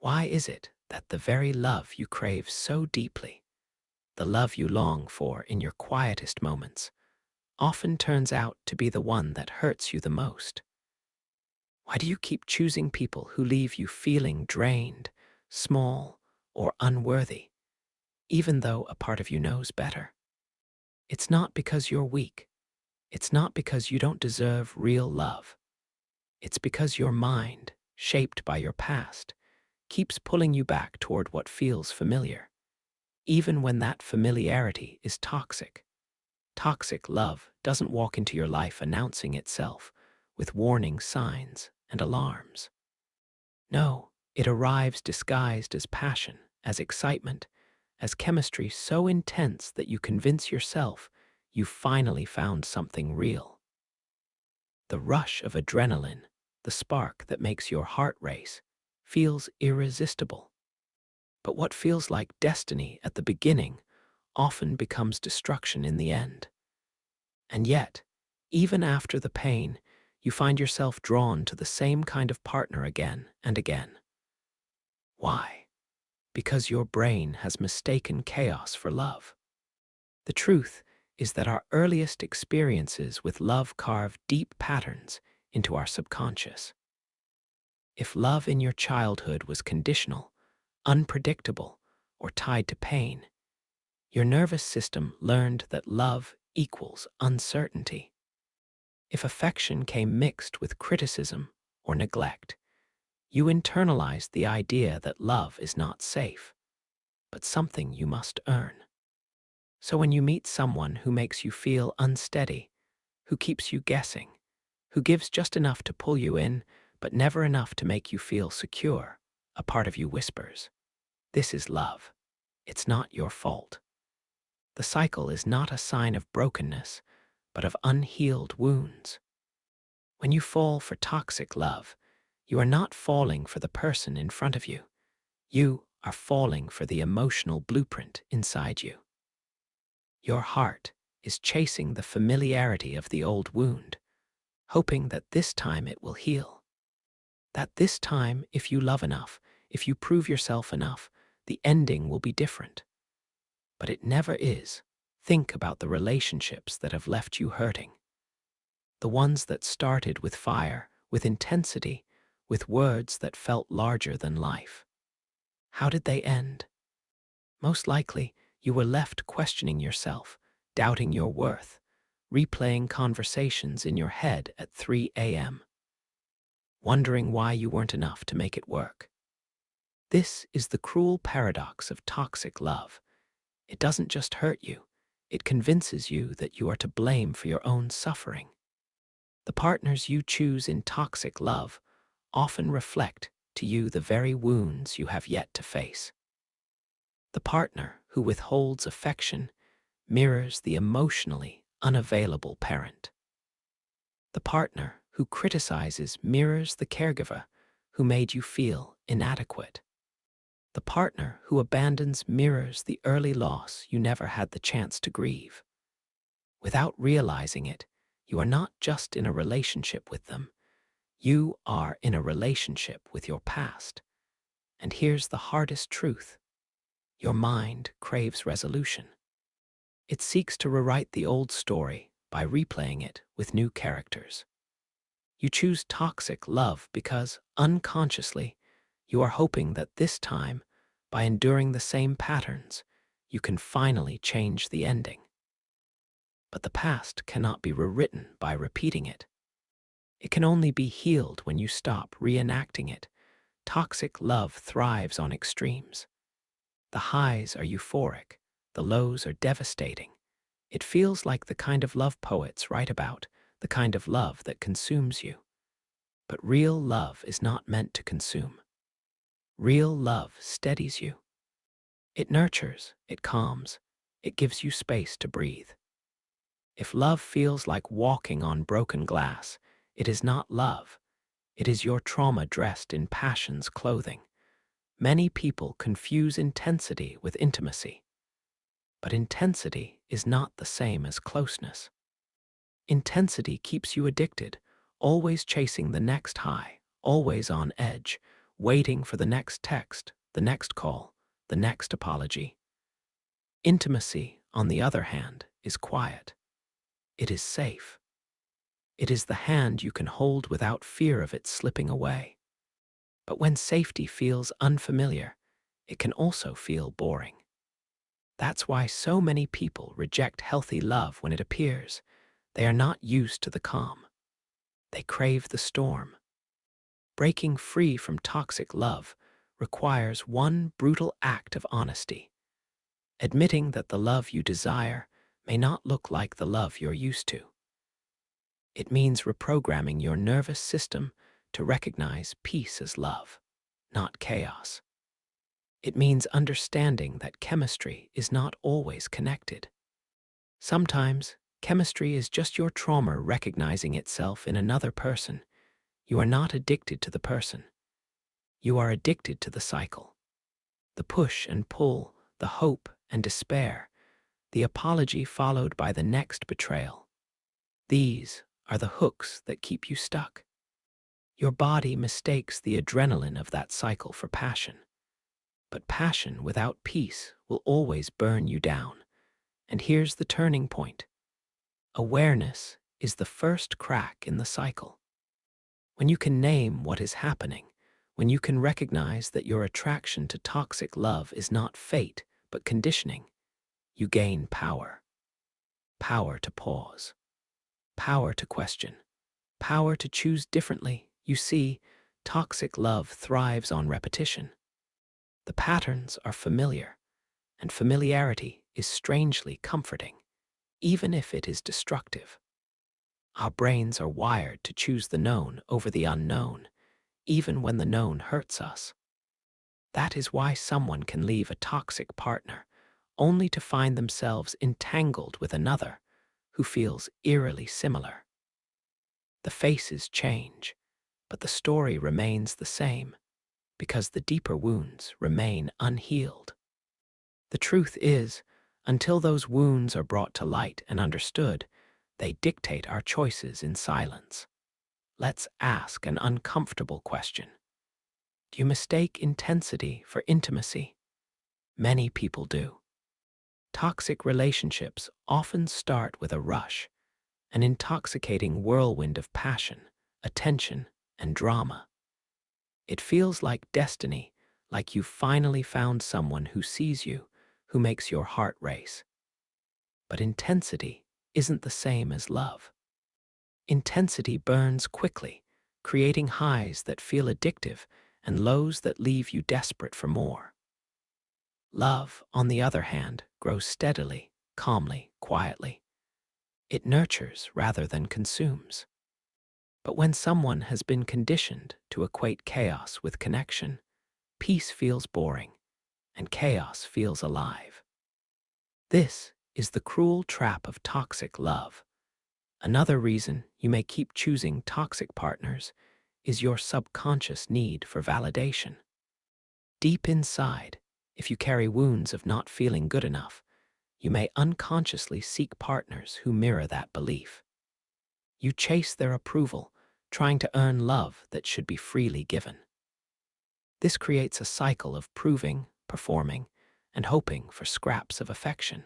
Why is it that the very love you crave so deeply, the love you long for in your quietest moments, often turns out to be the one that hurts you the most? Why do you keep choosing people who leave you feeling drained, small, or unworthy, even though a part of you knows better? It's not because you're weak. It's not because you don't deserve real love. It's because your mind, shaped by your past, keeps pulling you back toward what feels familiar, even when that familiarity is toxic. Toxic love doesn't walk into your life announcing itself with warning signs and alarms. No, it arrives disguised as passion, as excitement, as chemistry so intense that you convince yourself you finally found something real. The rush of adrenaline, the spark that makes your heart race, feels irresistible. But what feels like destiny at the beginning often becomes destruction in the end. And yet, even after the pain, you find yourself drawn to the same kind of partner again and again. Why? Because your brain has mistaken chaos for love. The truth is that our earliest experiences with love carve deep patterns into our subconscious. If love in your childhood was conditional, unpredictable, or tied to pain, your nervous system learned that love equals uncertainty. If affection came mixed with criticism or neglect, you internalized the idea that love is not safe, but something you must earn. So when you meet someone who makes you feel unsteady, who keeps you guessing, who gives just enough to pull you in, but never enough to make you feel secure, a part of you whispers, "This is love. It's not your fault." The cycle is not a sign of brokenness, but of unhealed wounds. When you fall for toxic love, you are not falling for the person in front of you. You are falling for the emotional blueprint inside you. Your heart is chasing the familiarity of the old wound, hoping that this time it will heal. That this time, if you love enough, if you prove yourself enough, the ending will be different. But it never is. Think about the relationships that have left you hurting. The ones that started with fire, with intensity, with words that felt larger than life. How did they end? Most likely, you were left questioning yourself, doubting your worth, replaying conversations in your head at 3 a.m., wondering why you weren't enough to make it work. This is the cruel paradox of toxic love. It doesn't just hurt you, it convinces you that you are to blame for your own suffering. The partners you choose in toxic love often reflect to you the very wounds you have yet to face. The partner who withholds affection mirrors the emotionally unavailable parent. The partner who criticizes mirrors the caregiver who made you feel inadequate. The partner who abandons mirrors the early loss you never had the chance to grieve. Without realizing it, you are not just in a relationship with them, you are in a relationship with your past. And here's the hardest truth. Your mind craves resolution. It seeks to rewrite the old story by replaying it with new characters. You choose toxic love because, unconsciously, you are hoping that this time, by enduring the same patterns, you can finally change the ending. But the past cannot be rewritten by repeating it. It can only be healed when you stop reenacting it. Toxic love thrives on extremes. The highs are euphoric, the lows are devastating. It feels like the kind of love poets write about, the kind of love that consumes you. But real love is not meant to consume. Real love steadies you. It nurtures, it calms, it gives you space to breathe. If love feels like walking on broken glass, it is not love. It is your trauma dressed in passion's clothing. Many people confuse intensity with intimacy. But intensity is not the same as closeness. Intensity keeps you addicted, always chasing the next high, always on edge, waiting for the next text, the next call, the next apology. Intimacy, on the other hand, is quiet. It is safe. It is the hand you can hold without fear of it slipping away. But when safety feels unfamiliar, it can also feel boring. That's why so many people reject healthy love when it appears. They are not used to the calm. They crave the storm. Breaking free from toxic love requires one brutal act of honesty, admitting that the love you desire may not look like the love you're used to. It means reprogramming your nervous system to recognize peace as love, not chaos. It means understanding that chemistry is not always connected. Sometimes, chemistry is just your trauma recognizing itself in another person. You are not addicted to the person. You are addicted to the cycle. The push and pull, the hope and despair, the apology followed by the next betrayal. These are the hooks that keep you stuck. Your body mistakes the adrenaline of that cycle for passion. But passion without peace will always burn you down. And here's the turning point. Awareness is the first crack in the cycle. When you can name what is happening, when you can recognize that your attraction to toxic love is not fate, but conditioning, you gain power. Power to pause. Power to question. Power to choose differently. You see, toxic love thrives on repetition. The patterns are familiar, and familiarity is strangely comforting, even if it is destructive. Our brains are wired to choose the known over the unknown, even when the known hurts us. That is why someone can leave a toxic partner only to find themselves entangled with another who feels eerily similar. The faces change, but the story remains the same because the deeper wounds remain unhealed. The truth is, until those wounds are brought to light and understood, they dictate our choices in silence. Let's ask an uncomfortable question. Do you mistake intensity for intimacy? Many people do. Toxic relationships often start with a rush, an intoxicating whirlwind of passion, attention, and drama. It feels like destiny, like you've finally found someone who sees you, who makes your heart race. But intensity isn't the same as love. Intensity burns quickly, creating highs that feel addictive and lows that leave you desperate for more. Love, on the other hand, grows steadily, calmly, quietly. It nurtures rather than consumes. But when someone has been conditioned to equate chaos with connection, peace feels boring, and chaos feels alive. This is the cruel trap of toxic love. Another reason you may keep choosing toxic partners is your subconscious need for validation. Deep inside, if you carry wounds of not feeling good enough, you may unconsciously seek partners who mirror that belief. You chase their approval, trying to earn love that should be freely given. This creates a cycle of proving, performing, and hoping for scraps of affection.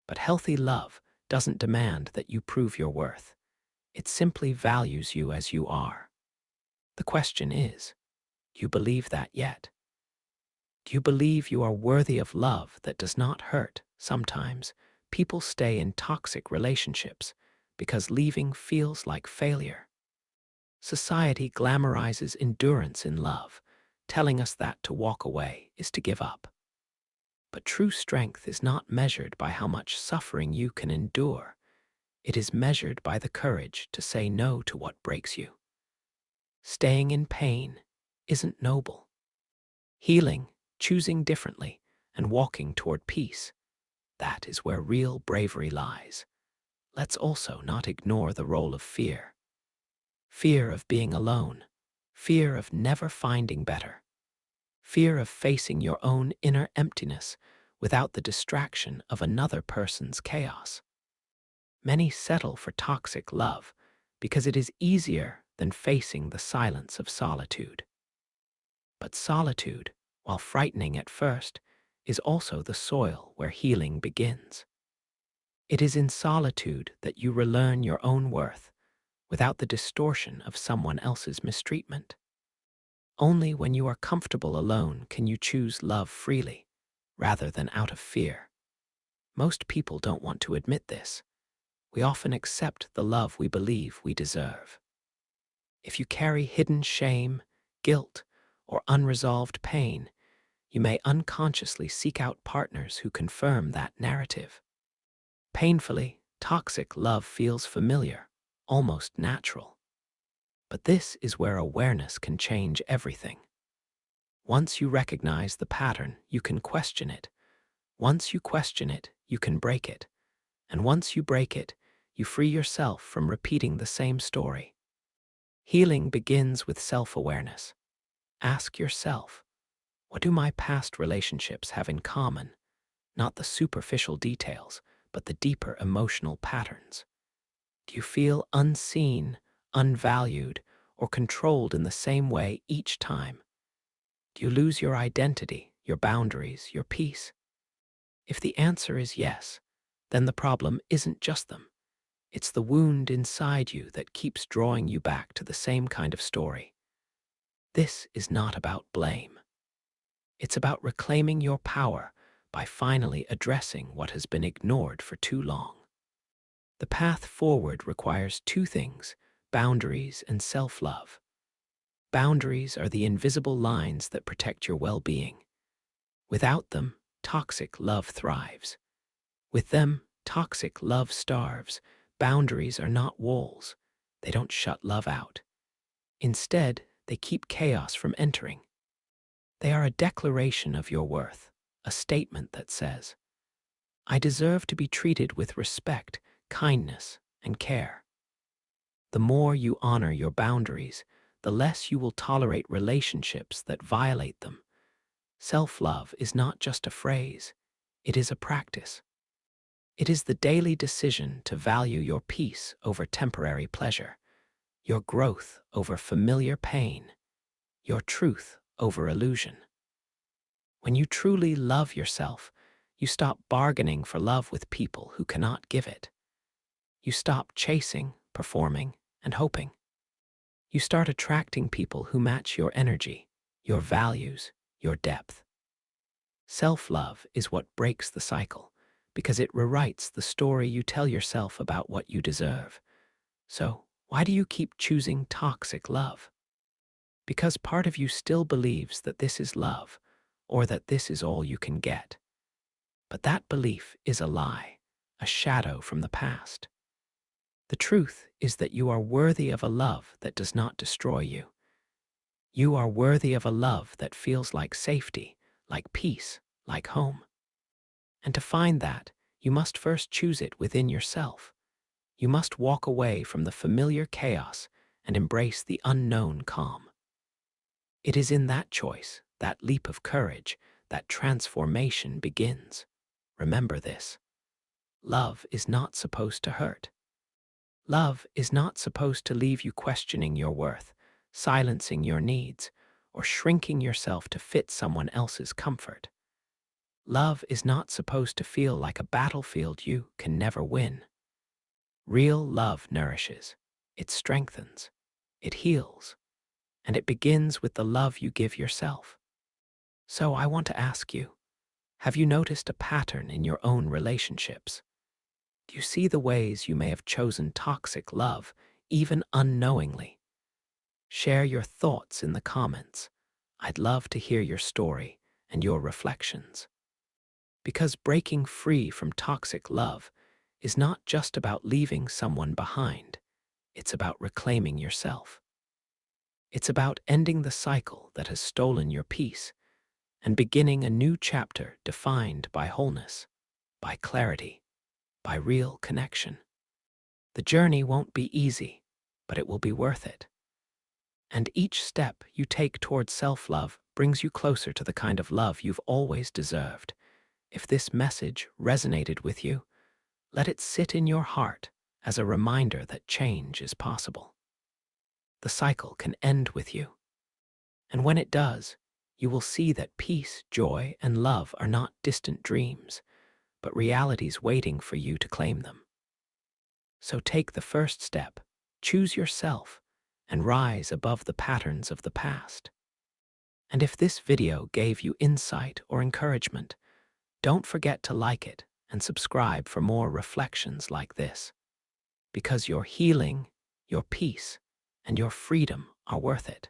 But healthy love doesn't demand that you prove your worth. It simply values you as you are. The question is, do you believe that yet? Do you believe you are worthy of love that does not hurt? Sometimes, people stay in toxic relationships because leaving feels like failure. Society glamorizes endurance in love, telling us that to walk away is to give up. But true strength is not measured by how much suffering you can endure. It is measured by the courage to say no to what breaks you. Staying in pain isn't noble. Healing, choosing differently, and walking toward peace, that is where real bravery lies. Let's also not ignore the role of fear. Fear of being alone, fear of never finding better, fear of facing your own inner emptiness without the distraction of another person's chaos. Many settle for toxic love because it is easier than facing the silence of solitude. But solitude, while frightening at first, is also the soil where healing begins. It is in solitude that you relearn your own worth without the distortion of someone else's mistreatment. Only when you are comfortable alone can you choose love freely, rather than out of fear. Most people don't want to admit this. We often accept the love we believe we deserve. If you carry hidden shame, guilt, or unresolved pain, you may unconsciously seek out partners who confirm that narrative. Painfully, toxic love feels familiar, almost natural. But this is where awareness can change everything. Once you recognize the pattern, you can question it. Once you question it, you can break it. And once you break it, you free yourself from repeating the same story. Healing begins with self-awareness. Ask yourself, what do my past relationships have in common? Not the superficial details, but the deeper emotional patterns. Do you feel unseen, unvalued, or controlled in the same way each time? Do you lose your identity, your boundaries, your peace? If the answer is yes, then the problem isn't just them. It's the wound inside you that keeps drawing you back to the same kind of story. This is not about blame. It's about reclaiming your power by finally addressing what has been ignored for too long. The path forward requires two things: boundaries and self-love. Boundaries are the invisible lines that protect your well-being. Without them, toxic love thrives. With them, toxic love starves. Boundaries are not walls. They don't shut love out. Instead, they keep chaos from entering. They are a declaration of your worth, a statement that says, I deserve to be treated with respect, kindness, and care. The more you honor your boundaries, the less you will tolerate relationships that violate them. Self-love is not just a phrase, it is a practice. It is the daily decision to value your peace over temporary pleasure, your growth over familiar pain, your truth over illusion. When you truly love yourself, you stop bargaining for love with people who cannot give it. You stop chasing, performing, and hoping. You start attracting people who match your energy, your values, your depth. Self-love is what breaks the cycle, because it rewrites the story you tell yourself about what you deserve. So, why do you keep choosing toxic love? Because part of you still believes that this is love, or that this is all you can get. But that belief is a lie, a shadow from the past. The truth is that you are worthy of a love that does not destroy you. You are worthy of a love that feels like safety, like peace, like home. And to find that, you must first choose it within yourself. You must walk away from the familiar chaos and embrace the unknown calm. It is in that choice, that leap of courage, that transformation begins. Remember this. Love is not supposed to hurt. Love is not supposed to leave you questioning your worth, silencing your needs, or shrinking yourself to fit someone else's comfort. Love is not supposed to feel like a battlefield you can never win. Real love nourishes, it strengthens, it heals, and it begins with the love you give yourself. So I want to ask you, have you noticed a pattern in your own relationships? Do you see the ways you may have chosen toxic love, even unknowingly? Share your thoughts in the comments. I'd love to hear your story and your reflections. Because breaking free from toxic love is not just about leaving someone behind. It's about reclaiming yourself. It's about ending the cycle that has stolen your peace and beginning a new chapter defined by wholeness, by clarity, by real connection. The journey won't be easy, but it will be worth it. And each step you take towards self-love brings you closer to the kind of love you've always deserved. If this message resonated with you, let it sit in your heart as a reminder that change is possible. The cycle can end with you. And when it does, you will see that peace, joy, and love are not distant dreams, but realities waiting for you to claim them. So take the first step, choose yourself, and rise above the patterns of the past. And if this video gave you insight or encouragement, don't forget to like it and subscribe for more reflections like this, because your healing, your peace, and your freedom are worth it.